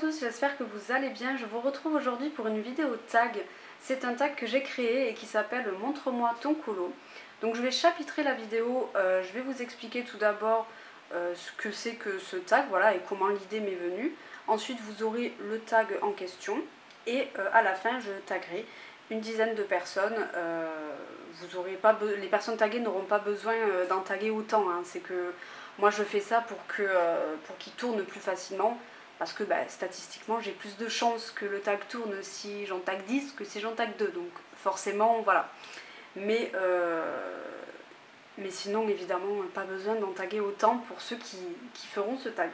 tous, j'espère que vous allez bien. Je vous retrouve aujourd'hui pour une vidéo tag. C'est un tag que j'ai créé et qui s'appelle Montre-moi ton colo. Donc je vais chapitrer la vidéo, je vais vous expliquer tout d'abord ce que c'est que ce tag, voilà, et comment l'idée m'est venue. Ensuite vous aurez le tag en question et à la fin je taguerai une dizaine de personnes. Vous aurez pas les personnes taguées n'auront pas besoin d'en taguer autant, hein. C'est que moi je fais ça pour qu'il tourne plus facilement. Parce que statistiquement, j'ai plus de chances que le tag tourne si j'en tag 10 que si j'en tag 2. Donc forcément, voilà. Mais sinon, évidemment, pas besoin d'en taguer autant pour ceux qui feront ce tag.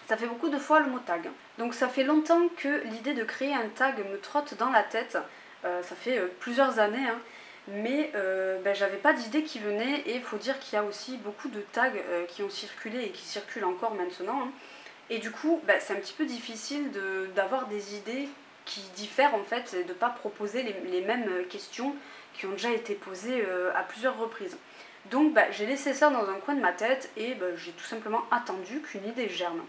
Ça fait beaucoup de fois le mot tag. Donc ça fait longtemps que l'idée de créer un tag me trotte dans la tête. Ça fait plusieurs années, hein. Mais j'avais pas d'idée qui venait. Et il faut dire qu'il y a aussi beaucoup de tags qui ont circulé et qui circulent encore maintenant, hein. Et du coup, c'est un petit peu difficile d'avoir des idées qui diffèrent en fait, et de ne pas proposer les mêmes questions qui ont déjà été posées à plusieurs reprises. Donc j'ai laissé ça dans un coin de ma tête et j'ai tout simplement attendu qu'une idée germe.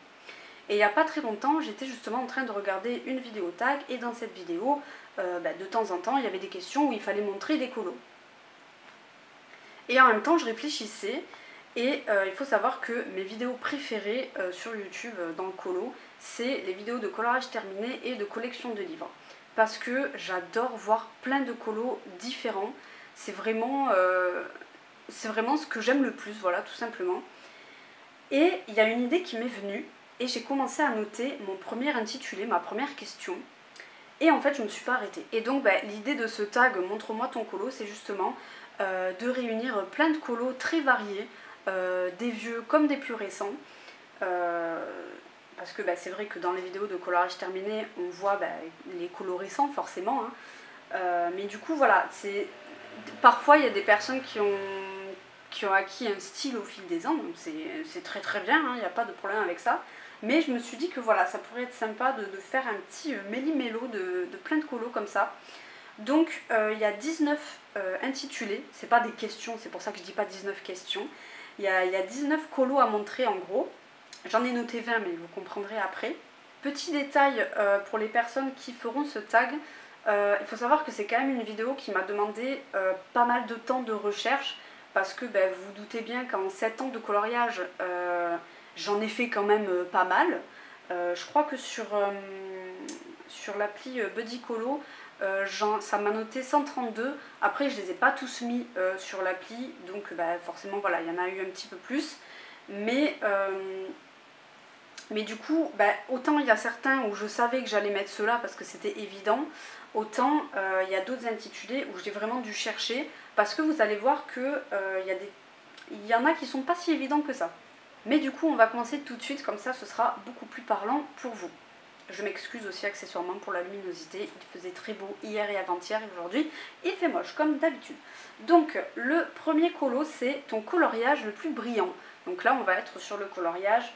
Et il n'y a pas très longtemps, j'étais justement en train de regarder une vidéo tag et dans cette vidéo, de temps en temps, il y avait des questions où il fallait montrer des colos. Et en même temps, je réfléchissais. Et il faut savoir que mes vidéos préférées sur YouTube dans le colo, c'est les vidéos de coloriage terminé et de collection de livres. Parce que j'adore voir plein de colos différents. C'est vraiment ce que j'aime le plus, voilà, tout simplement. Et il y a une idée qui m'est venue et j'ai commencé à noter mon premier intitulé, ma première question. Et en fait, je ne me suis pas arrêtée. Et donc, l'idée de ce tag « Montre-moi ton colo », c'est justement de réunir plein de colos très variés, des vieux comme des plus récents, parce que c'est vrai que dans les vidéos de coloriage terminé on voit les colos récents forcément, hein. Mais du coup voilà, parfois il y a des personnes qui ont acquis un style au fil des ans, donc c'est très très bien, hein, il n'y a pas de problème avec ça. Mais je me suis dit que voilà, ça pourrait être sympa de faire un petit méli-mélo de plein de colos comme ça. Donc il y a 19 intitulés, c'est pas des questions, c'est pour ça que je dis pas 19 questions. Il y a 19 colos à montrer en gros. J'en ai noté 20 mais vous comprendrez après. Petit détail pour les personnes qui feront ce tag, il faut savoir que c'est quand même une vidéo qui m'a demandé pas mal de temps de recherche parce que vous vous doutez bien qu'en 7 ans de coloriage, j'en ai fait quand même pas mal. Je crois que sur l'appli Buddy Colo, ça m'a noté 132. Après je les ai pas tous mis sur l'appli, donc forcément voilà, il y en a eu un petit peu plus. Mais du coup, autant il y a certains où je savais que j'allais mettre ceux-là parce que c'était évident, autant il y a d'autres intitulés où j'ai vraiment dû chercher parce que vous allez voir que il y en a qui sont pas si évidents que ça. Mais du coup on va commencer tout de suite, comme ça ce sera beaucoup plus parlant pour vous. Je m'excuse aussi accessoirement pour la luminosité, il faisait très beau hier et avant-hier et aujourd'hui il fait moche comme d'habitude. Donc le premier colo, c'est ton coloriage le plus brillant. Donc là on va être sur le coloriage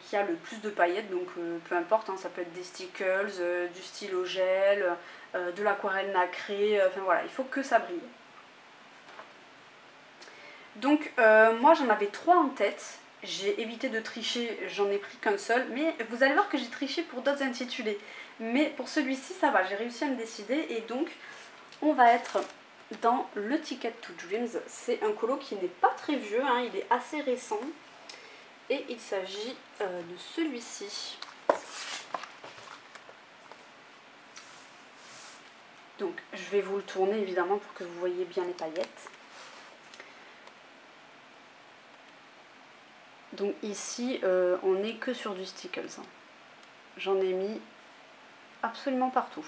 qui a le plus de paillettes, donc peu importe, hein, ça peut être des stickers, du stylo gel, de l'aquarelle nacrée, enfin voilà, il faut que ça brille. Donc moi j'en avais 3 en tête. J'ai évité de tricher, j'en ai pris qu'un seul, mais vous allez voir que j'ai triché pour d'autres intitulés. Mais pour celui-ci, ça va, j'ai réussi à me décider, et donc on va être dans le Ticket to Dreams. C'est un colo qui n'est pas très vieux, hein, il est assez récent, et il s'agit de celui-ci. Donc je vais vous le tourner évidemment pour que vous voyez bien les paillettes. Donc ici, on n'est que sur du stickles, hein. J'en ai mis absolument partout.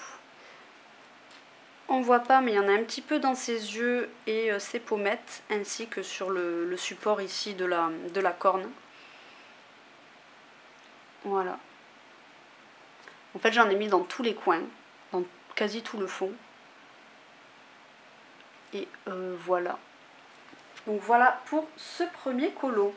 On voit pas, mais il y en a un petit peu dans ses yeux et ses pommettes, ainsi que sur le support ici de la corne. Voilà. En fait, j'en ai mis dans tous les coins, dans quasi tout le fond. Et voilà. Donc voilà pour ce premier colo.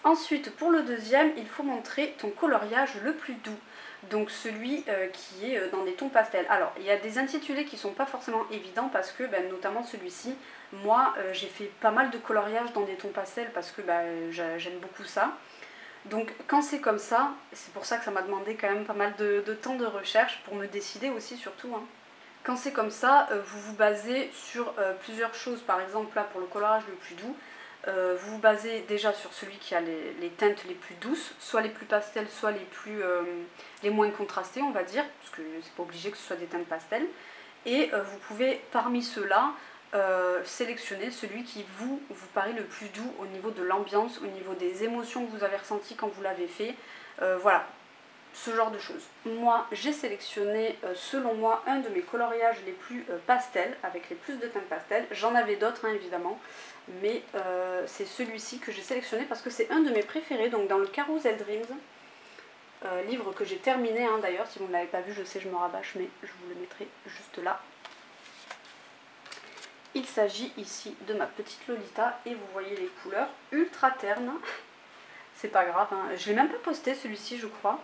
Ensuite, pour le deuxième, il faut montrer ton coloriage le plus doux. Donc celui qui est dans des tons pastels. Alors, il y a des intitulés qui ne sont pas forcément évidents parce que, notamment celui-ci, moi j'ai fait pas mal de coloriage dans des tons pastels parce que j'aime beaucoup ça. Donc quand c'est comme ça, c'est pour ça que ça m'a demandé quand même pas mal de temps de recherche pour me décider aussi surtout. Hein. Quand c'est comme ça, vous vous basez sur plusieurs choses. Par exemple là pour le colorage le plus doux, vous vous basez déjà sur celui qui a les teintes les plus douces, soit les plus pastels, soit les moins contrastées on va dire, parce que c'est pas obligé que ce soit des teintes pastels. Et vous pouvez parmi ceux-là sélectionner celui qui vous paraît le plus doux au niveau de l'ambiance, au niveau des émotions que vous avez ressenties quand vous l'avez fait. Voilà, ce genre de choses. Moi, j'ai sélectionné, selon moi, un de mes coloriages les plus pastels, avec les plus de teintes pastel. J'en avais d'autres, hein, évidemment, mais c'est celui-ci que j'ai sélectionné parce que c'est un de mes préférés, donc dans le Carousel Dreams, livre que j'ai terminé, hein, d'ailleurs, si vous ne l'avez pas vu, je sais, je me rabâche, mais je vous le mettrai juste là. Il s'agit ici de ma petite Lolita, et vous voyez les couleurs ultra ternes. C'est pas grave, hein. Je l'ai même pas posté celui-ci, je crois.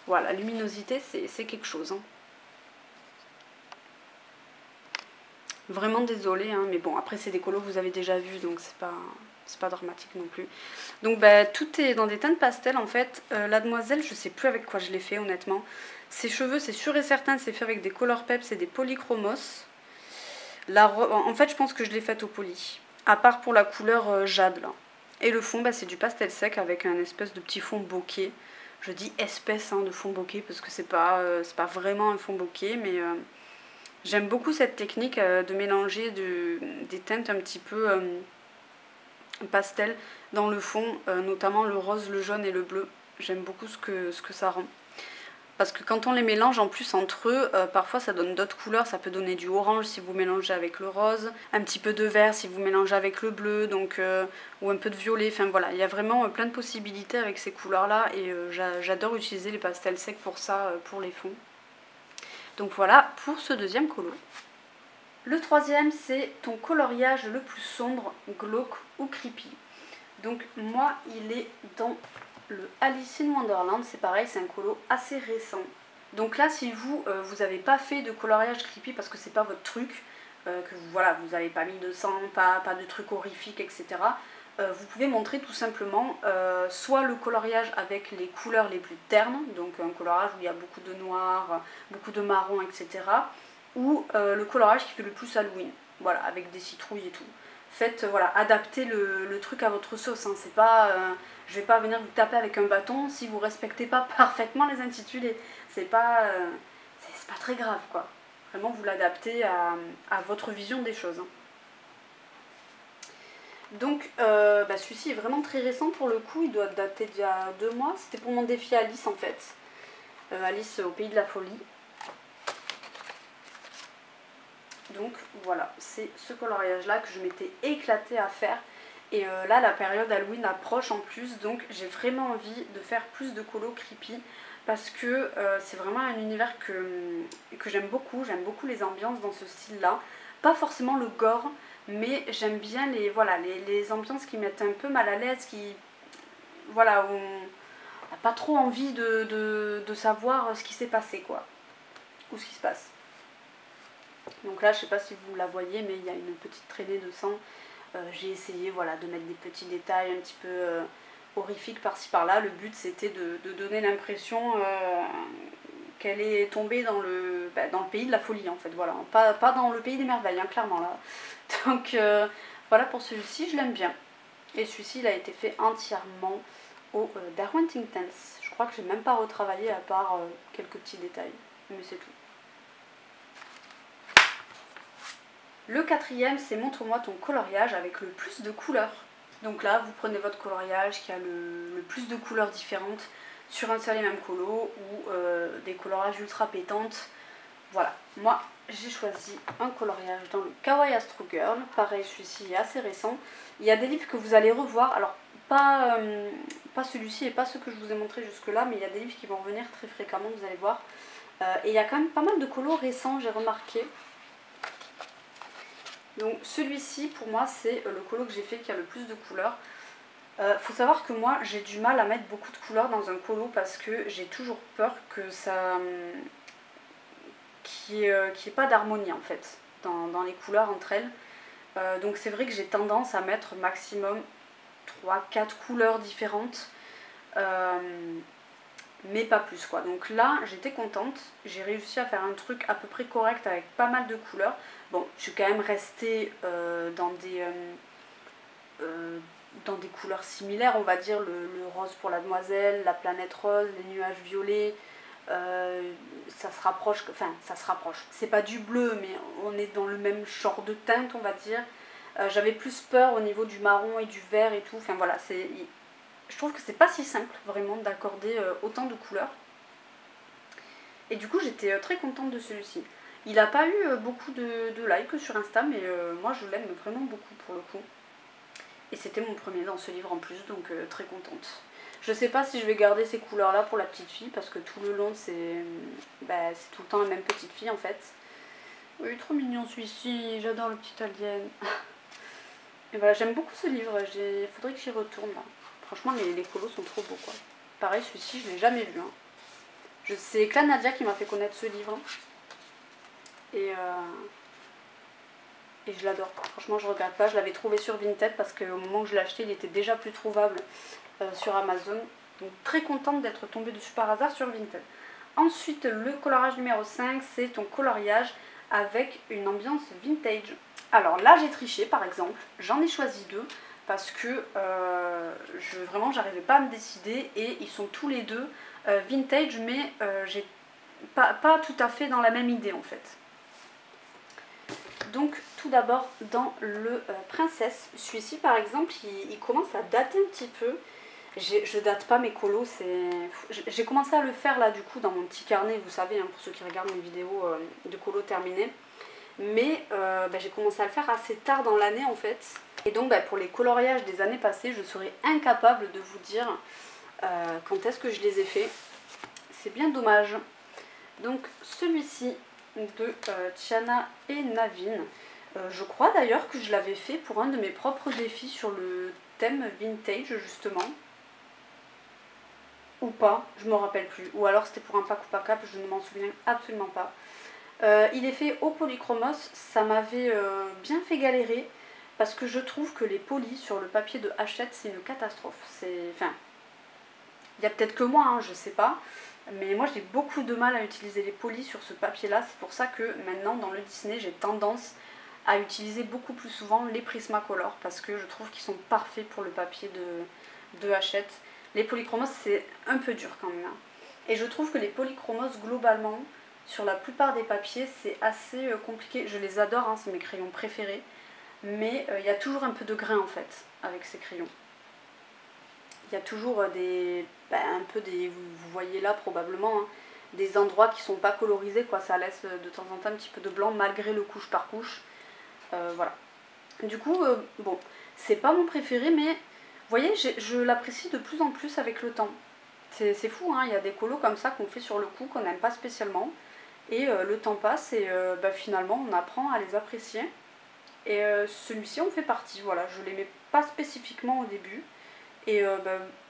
Voilà, la luminosité, c'est quelque chose. Hein. Vraiment désolée, hein, mais bon, après c'est des colos que vous avez déjà vus, donc c'est pas dramatique non plus. Donc bah, tout est dans des teintes pastel en fait. La demoiselle, je sais plus avec quoi je l'ai fait honnêtement. Ses cheveux, c'est sûr et certain, c'est fait avec des Color Peps et des polychromos. En fait, je pense que je l'ai faite au poly. À part pour la couleur jade là. Et le fond, bah, c'est du pastel sec avec un espèce de petit fond bokeh. Je dis espèce de fond bokeh parce que c'est pas vraiment un fond bokeh, mais j'aime beaucoup cette technique de mélanger des teintes un petit peu pastel dans le fond, notamment le rose, le jaune et le bleu. J'aime beaucoup ce que ça rend. Parce que quand on les mélange en plus entre eux, parfois ça donne d'autres couleurs, ça peut donner du orange si vous mélangez avec le rose, un petit peu de vert si vous mélangez avec le bleu, donc, ou un peu de violet, enfin voilà, il y a vraiment plein de possibilités avec ces couleurs-là et j'adore utiliser les pastels secs pour ça, pour les fonds. Donc voilà pour ce deuxième colo. Le troisième, c'est ton coloriage le plus sombre, glauque ou creepy. Donc moi, il est dans le Alice in Wonderland, c'est pareil, c'est un colo assez récent. Donc là, si vous n'avez pas fait de coloriage creepy parce que c'est pas votre truc, que voilà, vous n'avez pas mis de sang, pas de trucs horrifiques, etc., vous pouvez montrer tout simplement soit le coloriage avec les couleurs les plus ternes, donc un coloriage où il y a beaucoup de noir, beaucoup de marron, etc., ou le coloriage qui fait le plus Halloween, voilà, avec des citrouilles et tout. Faites, voilà, adaptez le truc à votre sauce, hein. C'est pas, je vais pas venir vous taper avec un bâton si vous respectez pas parfaitement les intitulés. C'est pas très grave, quoi. Vraiment, vous l'adaptez à votre vision des choses. Hein. Donc, bah, celui-ci est vraiment très récent pour le coup, il doit dater d'il y a 2 mois. C'était pour mon défi Alice en fait. Alice au pays de la folie. Donc voilà, c'est ce coloriage là que je m'étais éclatée à faire. Et là la période Halloween approche en plus, donc j'ai vraiment envie de faire plus de colos creepy. Parce que c'est vraiment un univers que j'aime beaucoup les ambiances dans ce style là. Pas forcément le gore, mais j'aime bien les ambiances qui mettent un peu mal à l'aise, qui, voilà, où on n'a pas trop envie de savoir ce qui s'est passé quoi, ou ce qui se passe. Donc là, je sais pas si vous la voyez, mais il y a une petite traînée de sang. J'ai essayé, voilà, de mettre des petits détails un petit peu horrifiques par-ci par-là. Le but, c'était de donner l'impression qu'elle est tombée dans le pays de la folie, en fait. Voilà, pas dans le pays des merveilles, hein, clairement là. Donc voilà pour celui-ci, je l'aime bien. Et celui-ci, il a été fait entièrement au Darwin Tints. Je crois que j'ai même pas retravaillé à part quelques petits détails, mais c'est tout. Le quatrième, c'est montre-moi ton coloriage avec le plus de couleurs. Donc là, vous prenez votre coloriage qui a le plus de couleurs différentes sur un seul et même colo ou des colorages ultra pétantes. Voilà, moi j'ai choisi un coloriage dans le Kawaii Astro Girl. Pareil, celui-ci est assez récent. Il y a des livres que vous allez revoir, alors pas celui-ci et pas ceux que je vous ai montré jusque là, mais il y a des livres qui vont revenir très fréquemment, vous allez voir. Et il y a quand même pas mal de colos récents, j'ai remarqué. Donc celui-ci pour moi c'est le colo que j'ai fait qui a le plus de couleurs. Faut savoir que moi j'ai du mal à mettre beaucoup de couleurs dans un colo parce que j'ai toujours peur que ça qu'il n'y ait pas d'harmonie en fait dans les couleurs entre elles. Donc c'est vrai que j'ai tendance à mettre maximum 3-4 couleurs différentes. Mais pas plus quoi. Donc là j'étais contente, j'ai réussi à faire un truc à peu près correct avec pas mal de couleurs. Bon, je suis quand même restée dans des couleurs similaires, on va dire le rose pour la demoiselle, la planète rose, les nuages violets. Ça se rapproche, enfin ça se rapproche, c'est pas du bleu mais on est dans le même genre de teinte on va dire. J'avais plus peur au niveau du marron et du vert et tout, enfin voilà, je trouve que c'est pas si simple vraiment d'accorder autant de couleurs. Et du coup j'étais très contente de celui-ci. Il n'a pas eu beaucoup de likes sur Insta mais moi je l'aime vraiment beaucoup pour le coup. Et c'était mon premier dans ce livre en plus, donc très contente. Je sais pas si je vais garder ces couleurs là pour la petite fille parce que tout le long c'est tout le temps la même petite fille en fait. Oui, trop mignon celui-ci, j'adore le petit alien. Et voilà, j'aime beaucoup ce livre, il faudrait que j'y retourne là. Franchement les colos sont trop beaux quoi. Pareil celui-ci je l'ai jamais vu. Hein. C'est Clan Nadia qui m'a fait connaître ce livre. Et je l'adore. Franchement je regrette pas, je l'avais trouvé sur Vinted parce qu'au moment où je l'ai acheté il était déjà plus trouvable sur Amazon. Donc très contente d'être tombée dessus par hasard sur Vinted. Ensuite le coloriage numéro 5 c'est ton coloriage avec une ambiance vintage. Alors là j'ai triché par exemple, j'en ai choisi deux parce que vraiment j'arrivais pas à me décider et ils sont tous les deux vintage mais j'ai pas tout à fait dans la même idée en fait. Donc tout d'abord dans le Princesse, celui-ci par exemple il commence à dater un petit peu. Je date pas mes colos, j'ai commencé à le faire là du coup dans mon petit carnet, vous savez, hein, pour ceux qui regardent mes vidéos de colos terminées. Mais j'ai commencé à le faire assez tard dans l'année en fait. Et donc pour les coloriages des années passées, je serais incapable de vous dire quand est-ce que je les ai faits. C'est bien dommage. Donc celui-ci de Tiana et Naveen. Je crois d'ailleurs que je l'avais fait pour un de mes propres défis sur le thème vintage justement. Ou pas, je me rappelle plus. Ou alors c'était pour un pack ou pas cap, je ne m'en souviens absolument pas. Il est fait au polychromos, ça m'avait bien fait galérer parce que je trouve que les polis sur le papier de Hachette c'est une catastrophe. Enfin, il y a peut-être que moi, hein, je sais pas, mais moi j'ai beaucoup de mal à utiliser les polis sur ce papier là, c'est pour ça que maintenant dans le Disney j'ai tendance à utiliser beaucoup plus souvent les Prismacolor parce que je trouve qu'ils sont parfaits pour le papier de Hachette. Les polychromos c'est un peu dur quand même, hein. Et je trouve que les polychromos globalement sur la plupart des papiers c'est assez compliqué, je les adore, hein, c'est mes crayons préférés, mais il y a toujours un peu de grain en fait avec ces crayons. Il y a toujours vous voyez là probablement, hein, des endroits qui sont pas colorisés quoi, ça laisse de temps en temps un petit peu de blanc malgré le couche par couche, voilà. Du coup, bon, c'est pas mon préféré mais vous voyez je l'apprécie de plus en plus avec le temps. C'est fou, hein, il y a des colos comme ça qu'on fait sur le coup, qu'on n'aime pas spécialement. Et le temps passe et finalement on apprend à les apprécier. Et celui-ci en fait partie, voilà, je l'aimais pas spécifiquement au début. Et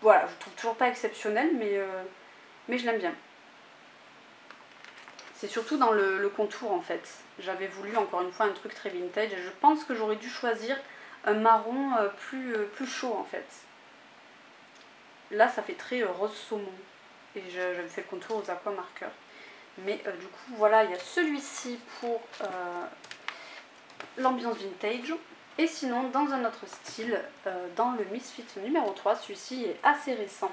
voilà, je le trouve toujours pas exceptionnel, mais je l'aime bien. C'est surtout dans le contour en fait. J'avais voulu encore une fois un truc très vintage et je pense que j'aurais dû choisir un marron plus chaud en fait. Là ça fait très rose saumon. Et j'avais fait le contour aux aquamarqueurs. Mais du coup voilà, il y a celui-ci pour l'ambiance vintage. Et sinon dans un autre style, dans le Misfit numéro 3, celui-ci est assez récent.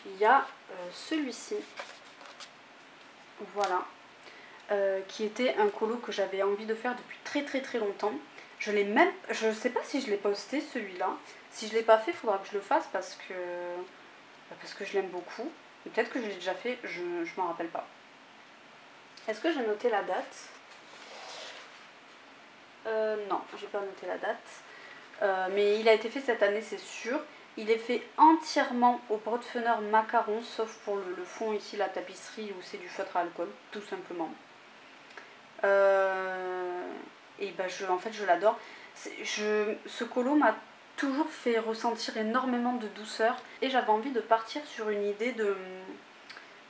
Il y a celui-ci, voilà, qui était un colo que j'avais envie de faire depuis très longtemps. Je sais pas si je l'ai posté celui-là. Si je l'ai pas fait, il faudra que je le fasse parce que je l'aime beaucoup. Peut-être que je l'ai déjà fait, je m'en rappelle pas. Est-ce que j'ai noté la date? Non, j'ai pas noté la date. Mais il a été fait cette année, c'est sûr. Il est fait entièrement au Brotfener macaron, sauf pour le fond ici, la tapisserie, où c'est du feutre à alcool, tout simplement. Et en fait, je l'adore. Ce colo m'a toujours fait ressentir énormément de douceur. Et j'avais envie de partir sur une idée de,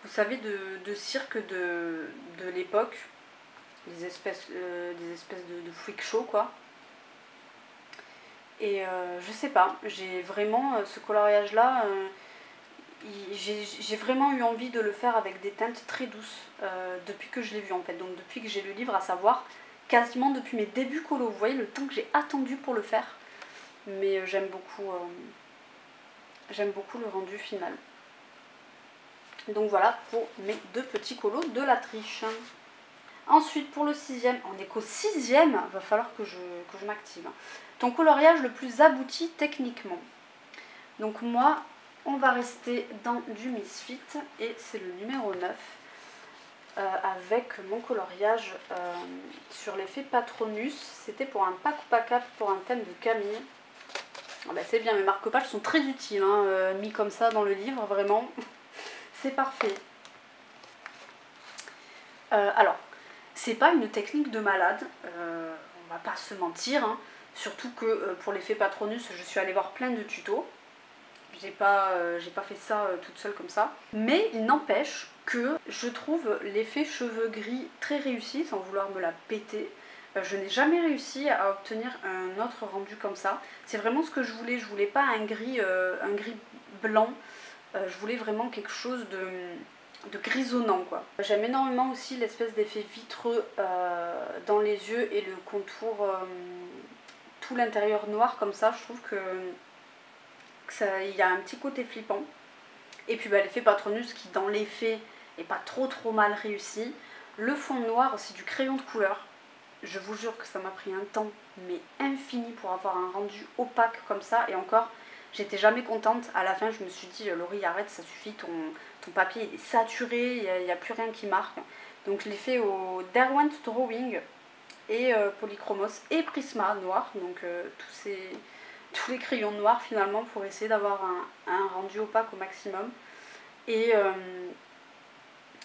vous savez, de cirque de l'époque. Des espèces de freak show, quoi. Et je sais pas, j'ai vraiment ce coloriage là, j'ai vraiment eu envie de le faire avec des teintes très douces depuis que je l'ai vu en fait. Donc depuis que j'ai le livre, à savoir quasiment depuis mes débuts colo. Vous voyez le temps que j'ai attendu pour le faire. Mais j'aime beaucoup le rendu final. Donc voilà pour mes 2 petits colos de la triche. Ensuite pour le 6e, on est qu'au 6e, va falloir que je m'active. Ton coloriage le plus abouti techniquement. Donc moi, on va rester dans du Misfit et c'est le numéro 9 avec mon coloriage sur l'effet Patronus. C'était pour un pack ou pack up pour un thème de Camille. Ah bah c'est bien, mes marque-pages sont très utiles, hein, mis comme ça dans le livre, vraiment, c'est parfait. Alors, c'est pas une technique de malade, on va pas se mentir, hein, surtout que pour l'effet Patronus, je suis allée voir plein de tutos. J'ai pas fait ça toute seule comme ça. Mais il n'empêche que je trouve l'effet cheveux gris très réussi, sans vouloir me la péter. Je n'ai jamais réussi à obtenir un autre rendu comme ça. C'est vraiment ce que je voulais pas un gris blanc. Je voulais vraiment quelque chose de grisonnant quoi. J'aime énormément aussi l'espèce d'effet vitreux dans les yeux et le contour, tout l'intérieur noir comme ça. Je trouve que il y a un petit côté flippant. Et puis bah, l'effet Patronus qui dans l'effet est pas trop mal réussi. Le fond noir, c'est du crayon de couleur. Je vous jure que ça m'a pris un temps mais infini pour avoir un rendu opaque comme ça. Et encore, j'étais jamais contente. À la fin, je me suis dit, Laurie, arrête, ça suffit, ton papier il est saturé, il n'y a plus rien qui marque. Donc je l'ai fait au Derwent Drawing et Polychromos et Prisma noir. Donc tous les crayons noirs finalement pour essayer d'avoir un rendu opaque au maximum. Et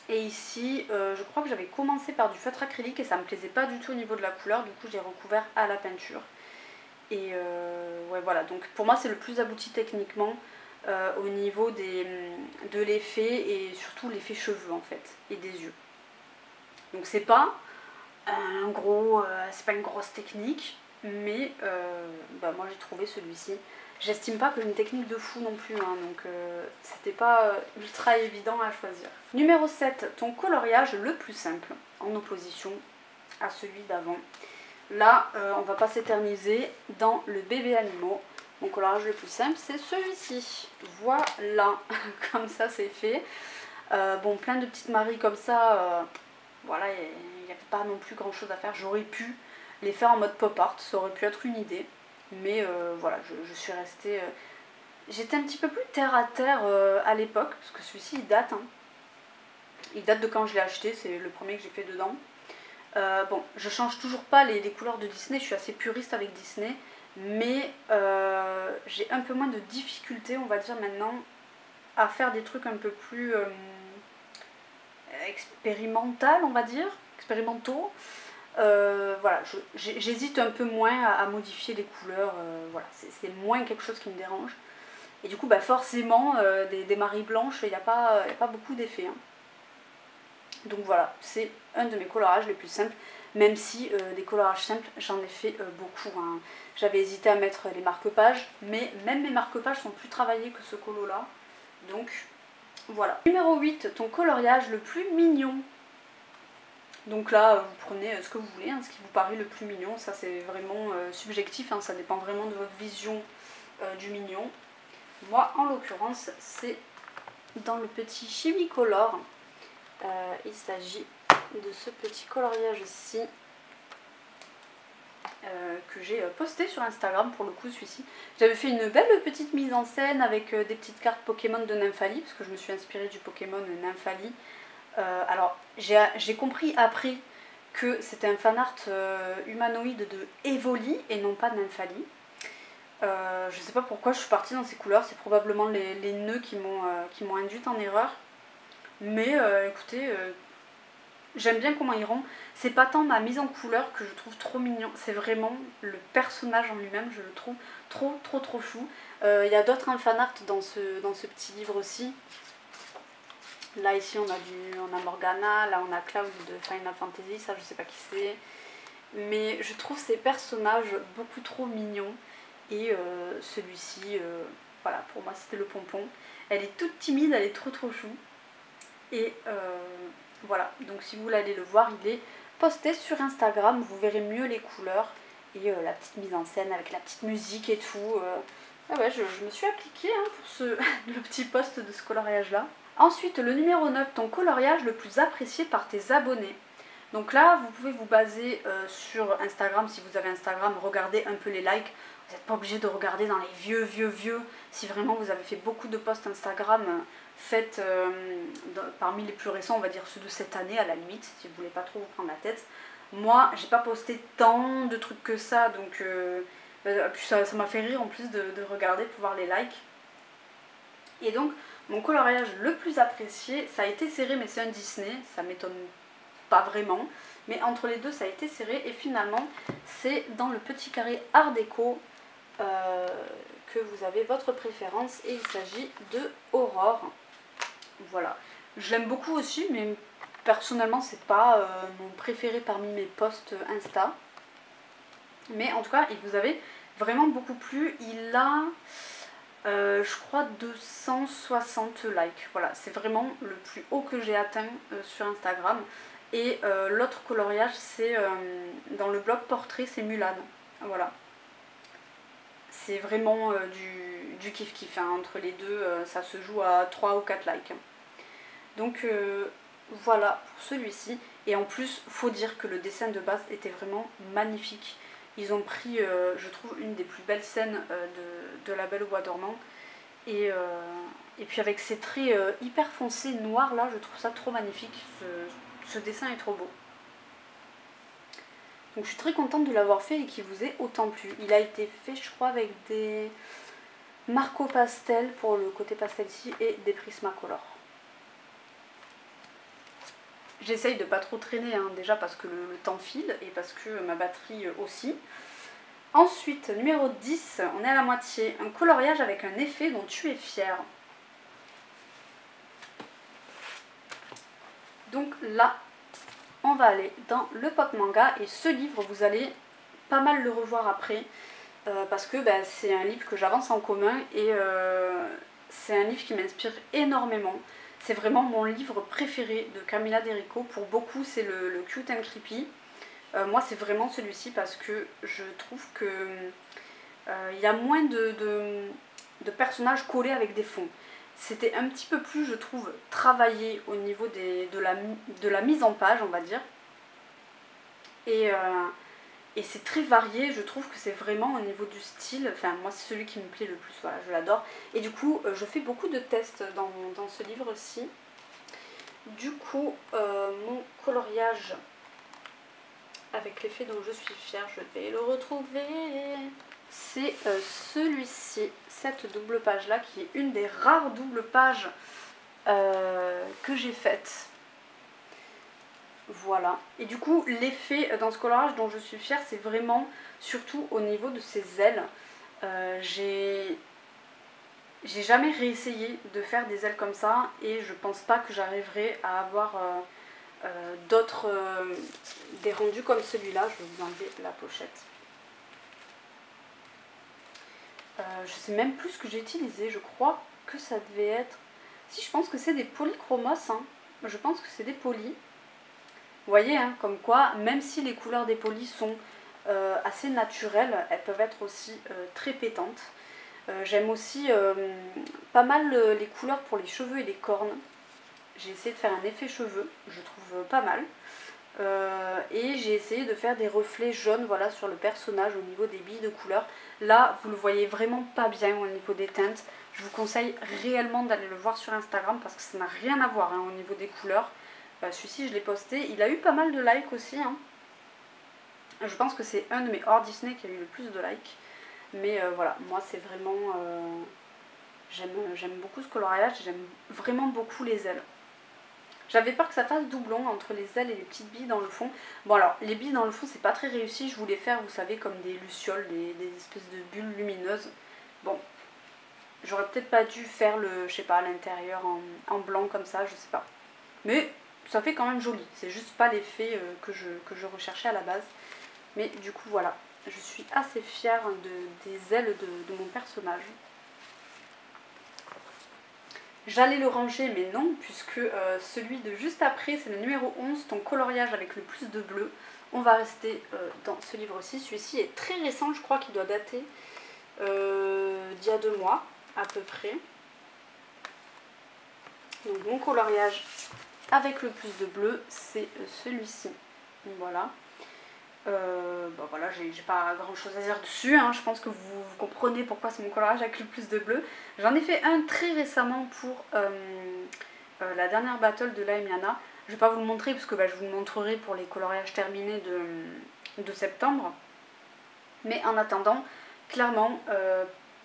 ici, je crois que j'avais commencé par du feutre acrylique et ça me plaisait pas du tout au niveau de la couleur, du coup j'ai recouvert à la peinture. Et ouais voilà, donc pour moi c'est le plus abouti techniquement au niveau de l'effet et surtout l'effet cheveux en fait, et des yeux. Donc c'est pas c'est pas une grosse technique, mais bah, moi j'ai trouvé celui-ci. J'estime pas que j'ai une technique de fou non plus, hein, donc c'était pas ultra évident à choisir. Numéro 7, ton coloriage le plus simple, en opposition à celui d'avant. Là, on va pas s'éterniser dans le bébé animaux. Mon coloriage le plus simple, c'est celui-ci. Voilà, comme ça c'est fait. Bon, plein de petites maries comme ça, voilà, il n'y avait pas non plus grand chose à faire. J'aurais pu les faire en mode pop art, ça aurait pu être une idée. Mais voilà, je suis restée... J'étais un petit peu plus terre à terre à l'époque, parce que celui-ci il date. Hein. Il date de quand je l'ai acheté, c'est le premier que j'ai fait dedans. Bon, je change toujours pas les couleurs de Disney, je suis assez puriste avec Disney. Mais j'ai un peu moins de difficultés, on va dire maintenant, à faire des trucs un peu plus expérimentaux, on va dire, expérimentaux. Voilà, j'hésite un peu moins à modifier les couleurs, voilà, c'est moins quelque chose qui me dérange. Et du coup, bah forcément, des maries blanches, il n'y a pas beaucoup d'effets. Hein. Donc voilà, c'est un de mes colorages les plus simples, même si des colorages simples, j'en ai fait beaucoup. Hein. J'avais hésité à mettre les marque-pages, mais même mes marque-pages sont plus travaillés que ce colo-là. Donc voilà. Numéro 8, ton coloriage le plus mignon. Donc là, vous prenez ce que vous voulez, hein, ce qui vous paraît le plus mignon. Ça, c'est vraiment subjectif, hein, ça dépend vraiment de votre vision du mignon. Moi, en l'occurrence, c'est dans le petit Chimicolor. Il s'agit de ce petit coloriage-ci que j'ai posté sur Instagram pour le coup, celui-ci. J'avais fait une belle petite mise en scène avec des petites cartes Pokémon de Nymphali, parce que je me suis inspirée du Pokémon Nymphali. Alors j'ai compris après que c'était un fanart humanoïde de Evoli et non pas Nymphali. Je sais pas pourquoi je suis partie dans ces couleurs, c'est probablement les nœuds qui m'ont induite en erreur. Mais écoutez, j'aime bien comment ils rendent. C'est pas tant ma mise en couleur que je trouve trop mignon, c'est vraiment le personnage en lui-même, je le trouve trop fou. Il y a d'autres fanarts dans ce petit livre aussi. Là ici on a Morgana, là on a Cloud de Final Fantasy, ça je sais pas qui c'est. Mais je trouve ces personnages beaucoup trop mignons. Et celui-ci, voilà, pour moi c'était le pompon. Elle est toute timide, elle est trop chou. Et voilà, donc si vous voulez aller le voir, il est posté sur Instagram, vous verrez mieux les couleurs et la petite mise en scène avec la petite musique et tout. Ah ouais, je me suis appliquée hein, pour le petit post de ce coloriage là. Ensuite, le numéro 9, ton coloriage le plus apprécié par tes abonnés. Donc là, vous pouvez vous baser sur Instagram, si vous avez Instagram, regardez un peu les likes. Vous n'êtes pas obligé de regarder dans les vieux. Si vraiment vous avez fait beaucoup de posts Instagram, faites parmi les plus récents, on va dire ceux de cette année à la limite, si vous voulez pas trop vous prendre la tête. Moi, j'ai pas posté tant de trucs que ça, donc puis ça m'a fait rire en plus de regarder pour voir les likes. Et donc, mon coloriage le plus apprécié, ça a été serré, mais c'est un Disney, ça m'étonne pas vraiment. Mais entre les deux, ça a été serré. Et finalement, c'est dans le petit carré Art déco que vous avez votre préférence. Et il s'agit de Aurore. Voilà. Je l'aime beaucoup aussi, mais personnellement, c'est pas mon préféré parmi mes posts Insta. Mais en tout cas, il vous avait vraiment beaucoup plu. Il a... je crois 260 likes, voilà, c'est vraiment le plus haut que j'ai atteint sur Instagram. Et l'autre coloriage, c'est dans le blog portrait, c'est Mulan, voilà. C'est vraiment du kiff-kiff, hein. Entre les deux, ça se joue à 3 ou 4 likes. Donc voilà pour celui-ci. Et en plus, faut dire que le dessin de base était vraiment magnifique. Ils ont pris, je trouve, une des plus belles scènes de La Belle au Bois dormant. Et puis avec ces traits hyper foncés, noirs là, je trouve ça trop magnifique. Ce dessin est trop beau. Donc je suis très contente de l'avoir fait et qu'il vous ait autant plu. Il a été fait, je crois, avec des Marco Pastel pour le côté pastel ici et des Prismacolor. J'essaye de pas trop traîner, hein, déjà parce que le temps file et parce que ma batterie aussi. Ensuite, numéro 10, on est à la moitié. Un coloriage avec un effet dont tu es fier. Donc là, on va aller dans le pop manga. Et ce livre, vous allez pas mal le revoir après. Parce que c'est un livre que j'avance en commun. Et c'est un livre qui m'inspire énormément. C'est vraiment mon livre préféré de Camilla D'Errico. Pour beaucoup, c'est le Cute and Creepy. Moi, c'est vraiment celui-ci parce que je trouve que il y a moins de personnages collés avec des fonds. C'était un petit peu plus, je trouve, travaillé au niveau de la mise en page, on va dire. Et c'est très varié, je trouve que c'est vraiment au niveau du style, enfin moi c'est celui qui me plaît le plus, voilà, je l'adore. Et du coup, je fais beaucoup de tests dans ce livre-ci. Du coup, mon coloriage avec l'effet dont je suis fière, je vais le retrouver. C'est celui-ci, cette double page là, qui est une des rares doubles pages que j'ai faites. Voilà. Et du coup, l'effet dans ce coloriage dont je suis fière, c'est vraiment surtout au niveau de ses ailes. J'ai jamais réessayé de faire des ailes comme ça et je pense pas que j'arriverai à avoir d'autres des rendus comme celui-là. Je vais vous enlever la pochette. Je sais même plus ce que j'ai utilisé. Je crois que ça devait être... Si, je pense que c'est des polychromos. Hein. Je pense que c'est des polis. Vous voyez, hein, comme quoi, même si les couleurs des polis sont assez naturelles, elles peuvent être aussi très pétantes. J'aime aussi pas mal les couleurs pour les cheveux et les cornes. J'ai essayé de faire un effet cheveux, je trouve pas mal. Et j'ai essayé de faire des reflets jaunes, voilà, sur le personnage au niveau des billes de couleur. Là, vous le voyez vraiment pas bien au niveau des teintes. Je vous conseille réellement d'aller le voir sur Instagram parce que ça n'a rien à voir, hein, au niveau des couleurs. Celui-ci, je l'ai posté. Il a eu pas mal de likes aussi. Hein. Je pense que c'est un de mes hors Disney qui a eu le plus de likes. Mais voilà, moi c'est vraiment... j'aime beaucoup ce coloriage, j'aime vraiment beaucoup les ailes. J'avais peur que ça fasse doublon entre les ailes et les petites billes dans le fond. Bon alors, les billes dans le fond c'est pas très réussi. Je voulais faire, vous savez, comme des lucioles, des espèces de bulles lumineuses. Bon, j'aurais peut-être pas dû faire le, je sais pas, à l'intérieur en blanc comme ça, je sais pas. Mais ça fait quand même joli. C'est juste pas l'effet que je recherchais à la base. Mais du coup voilà. Je suis assez fière des ailes de mon personnage. J'allais le ranger mais non, puisque celui de juste après c'est le numéro 11, ton coloriage avec le plus de bleu. On va rester dans ce livre-ci. Celui-ci est très récent, je crois qu'il doit dater d'il y a 2 mois à peu près. Donc mon coloriage avec le plus de bleu, c'est celui-ci. Voilà. Bah voilà, j'ai pas grand chose à dire dessus, hein. Je pense que vous comprenez pourquoi c'est mon coloriage avec le plus de bleu. J'en ai fait un très récemment pour la dernière battle de Laemiana. Je vais pas vous le montrer parce que bah, je vous le montrerai pour les coloriages terminés de septembre. Mais en attendant, clairement,